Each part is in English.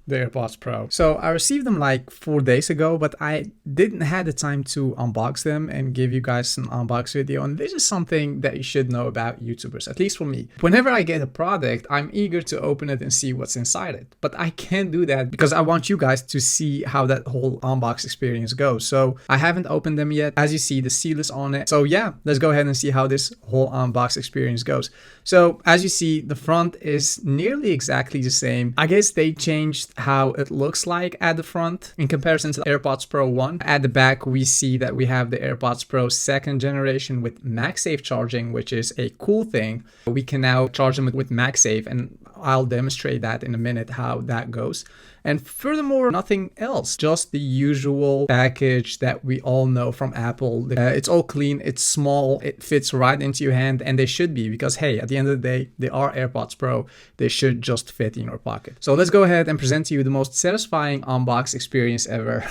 the AirPods Pro. So I received them like 4 days ago, but I didn't have the time to unbox them and give you guys an unbox video. And this is something that you should know about YouTubers, at least for me. Whenever I get a product, I'm eager to open it and see what's inside it. But I can't do that because I want you guys to see how that whole unbox experience goes. So I haven't opened them yet. As you see, the seal is on it. So yeah, let's go ahead and see how this whole unbox experience goes. So as you see, the front is nearly exactly the same. I guess they changed how it looks like at the front in comparison to the AirPods Pro 1. At the back, we see that we have the AirPods Pro 2nd generation with MagSafe charging, which is a cool thing. We can now charge them with MagSafe, and I'll demonstrate that in a minute how that goes. And furthermore, nothing else, just the usual package that we all know from Apple. It's all clean, it's small, it fits right into your hand, and they should be, because hey, at the end of the day, they are AirPods Pro. They should just fit in your pocket. So let's go ahead and present to you the most satisfying unbox experience ever.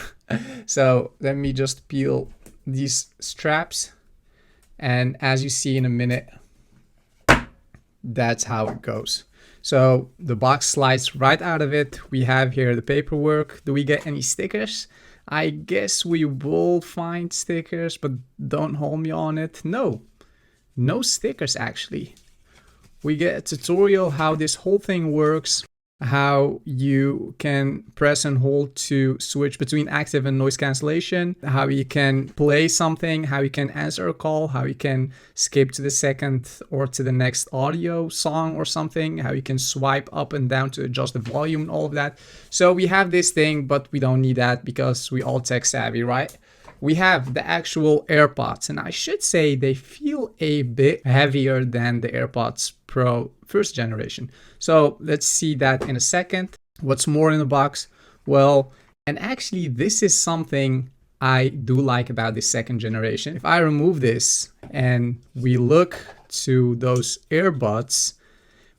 So let me just peel these straps, and as you see in a minute, that's how it goes. So the box slides right out of it. We have here the paperwork. Do we get any stickers? I guess we will find stickers, but don't hold me on it. No stickers actually. We get a tutorial how this whole thing works, how you can press and hold to switch between active and noise cancellation, how you can play something, how you can answer a call, how you can skip to the second or to the next audio song or something, how you can swipe up and down to adjust the volume and all of that. So we have this thing, but we don't need that because we all tech savvy, right? We have the actual AirPods, and I should say they feel a bit heavier than the AirPods Pro 1st generation. So let's see that in a second. What's more in the box? Well, and actually this is something I do like about this 2nd generation. If I remove this and we look to those earbuds,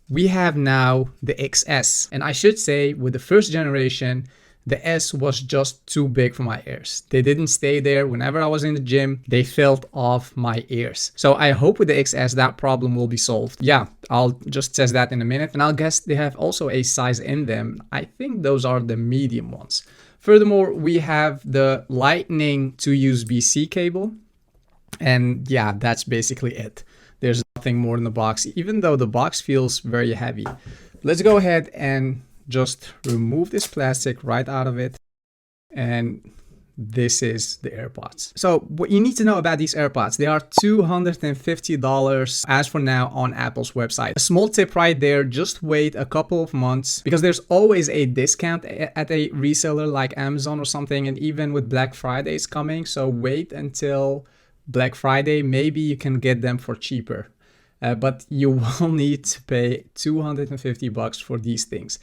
we have now the XS. And I should say with the 1st generation, the S was just too big for my ears. They didn't stay there. Whenever I was in the gym, they felt off my ears. So I hope with the XS that problem will be solved. Yeah, I'll just test that in a minute. And I'll guess they have also a size in them. I think those are the medium ones. Furthermore, we have the Lightning to USB-C cable. And yeah, that's basically it. There's nothing more in the box, even though the box feels very heavy. Let's go ahead and just remove this plastic right out of it, and this is the AirPods. So what you need to know about these AirPods, they are $250 as for now on Apple's website. A small tip right there, just wait a couple of months because there's always a discount at a reseller like Amazon or something, and even with Black Friday is coming, so wait until Black Friday, maybe you can get them for cheaper. But you will need to pay $250 for these things.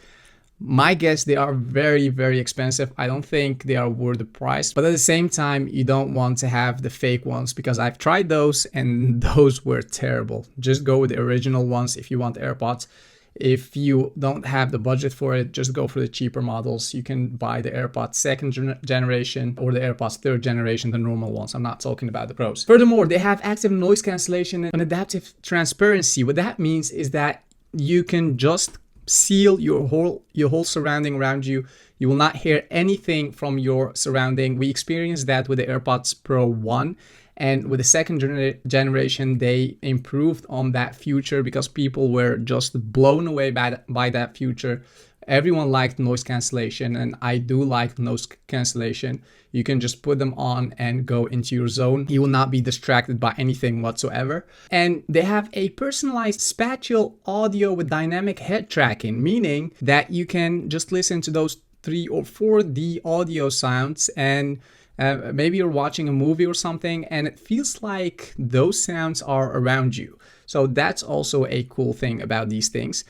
My guess, they are very, very expensive. I don't think they are worth the price, but at the same time, you don't want to have the fake ones because I've tried those and those were terrible. Just go with the original ones if you want AirPods. If you don't have the budget for it, just go for the cheaper models. You can buy the AirPods 2nd generation or the AirPods 3rd generation, the normal ones. I'm not talking about the Pros. Furthermore, they have active noise cancellation and adaptive transparency. What that means is that you can just seal your whole surrounding around you. You will not hear anything from your surrounding. We experienced that with the AirPods Pro 1, and with the 2nd generation they improved on that feature because people were just blown away by that feature. Everyone liked noise cancellation, and I do like noise cancellation. You can just put them on and go into your zone. You will not be distracted by anything whatsoever. And they have a personalized spatial audio with dynamic head tracking, meaning that you can just listen to those 3 or 4D audio sounds, and maybe you're watching a movie or something and it feels like those sounds are around you. So that's also a cool thing about these things.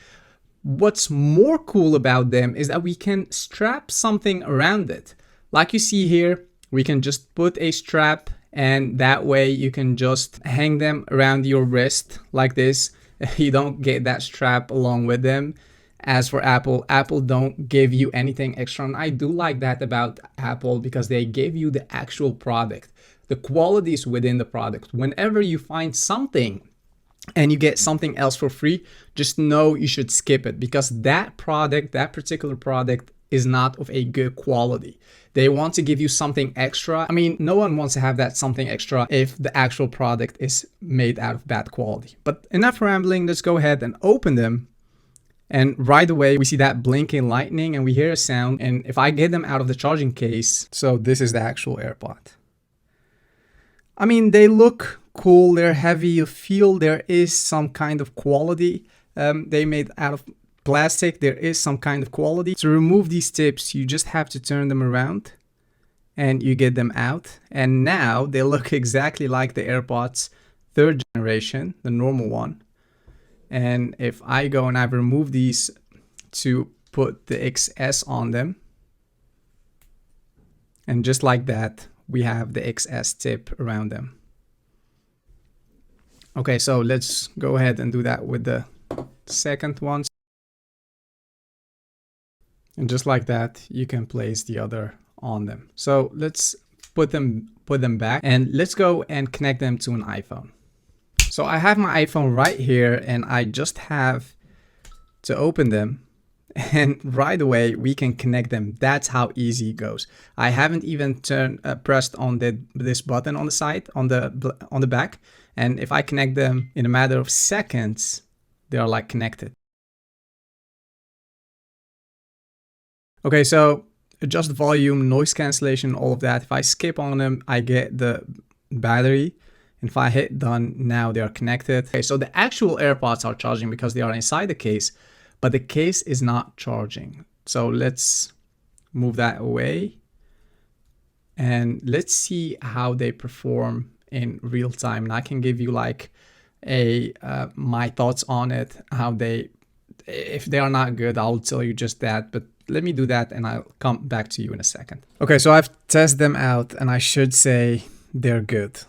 What's more cool about them is that we can strap something around it. Like you see here, we can just put a strap, and that way you can just hang them around your wrist like this. You don't get that strap along with them. As for Apple don't give you anything extra, and I do like that about Apple because they give you the actual product. The quality is within the product. Whenever you find something and you get something else for free, just know you should skip it because that product, that particular product is not of a good quality. They want to give you something extra. I mean, no one wants to have that something extra if the actual product is made out of bad quality. But enough rambling, let's go ahead and open them. And right away, we see that blinking lightning and we hear a sound. And if I get them out of the charging case, so this is the actual AirPod. I mean, they look cool, they're heavy, you feel there is some kind of quality. They made out of plastic, there is some kind of quality. To remove these tips, you just have to turn them around and you get them out. And now they look exactly like the AirPods 3rd generation, the normal one. And if I go and I've removed these to put the XS on them, and just like that, we have the XS tip around them. Okay, so let's go ahead and do that with the second one. And just like that, you can place the other on them. So let's put them back and let's go and connect them to an iPhone. So I have my iPhone right here and I just have to open them and right away we can connect them. That's how easy it goes. I haven't even pressed on this button on the side, on the back. And if I connect them in a matter of seconds, they are like connected. Okay, so adjust volume, noise cancellation, all of that. If I skip on them, I get the battery. And if I hit done, now they are connected. Okay, so the actual AirPods are charging because they are inside the case, but the case is not charging. So let's move that away. And let's see how they perform in real time. And I can give you like my thoughts on it, if they are not good, I'll tell you just that, but let me do that and I'll come back to you in a second. Okay, so I've tested them out and I should say they're good.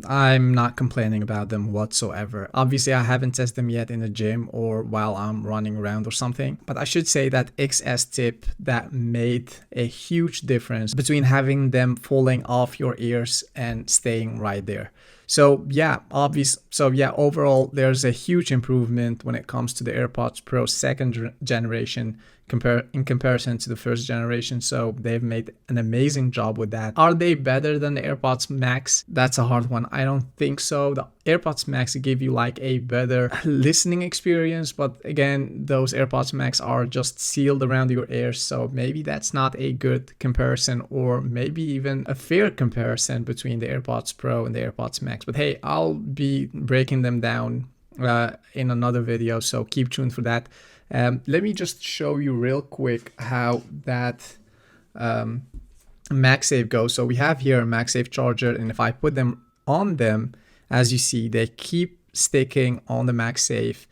I'm not complaining about them whatsoever. Obviously, I haven't tested them yet in the gym or while I'm running around or something, but I should say that XS tip that made a huge difference between having them falling off your ears and staying right there. So yeah, overall, there's a huge improvement when it comes to the AirPods Pro 2nd generation in comparison to the 1st generation. So they've made an amazing job with that. Are they better than the AirPods Max? That's a hard one. I don't think so. The AirPods Max give you like a better listening experience, but again, those AirPods Max are just sealed around your ears. So maybe that's not a good comparison, or maybe even a fair comparison between the AirPods Pro and the AirPods Max. But hey, I'll be breaking them down in another video, so keep tuned for that. Let me just show you real quick how that MagSafe goes. So we have here a MagSafe charger, and if I put them on them, as you see, they keep sticking on the MagSafe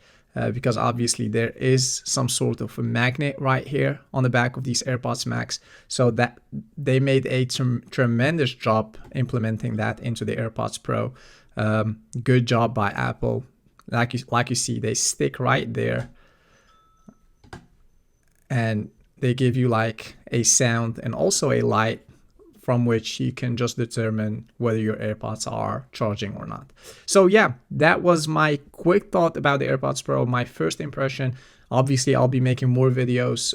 because obviously there is some sort of a magnet right here on the back of these AirPods Max. So that they made a tremendous job implementing that into the AirPods Pro. Good job by Apple. Like you see, they stick right there. And they give you like a sound and also a light from which you can just determine whether your AirPods are charging or not. So yeah, that was my quick thought about the AirPods Pro, my first impression. Obviously, I'll be making more videos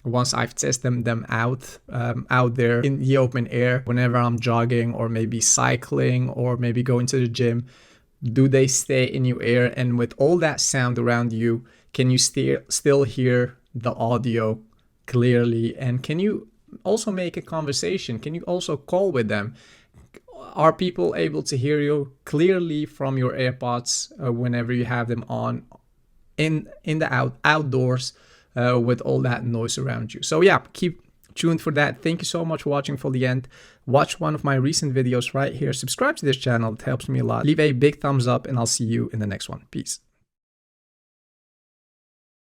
once I've tested them out there in the open air, whenever I'm jogging or maybe cycling or maybe going to the gym. Do they stay in your ear? And with all that sound around you, can you still hear the audio clearly? And can you also make a conversation? Can you also call with them? Are people able to hear you clearly from your AirPods whenever you have them on in the outdoors with all that noise around you? So yeah, keep tuned for that. Thank you so much for watching for the end. Watch one of my recent videos right here. Subscribe to this channel. It helps me a lot. Leave a big thumbs up and I'll see you in the next one. Peace.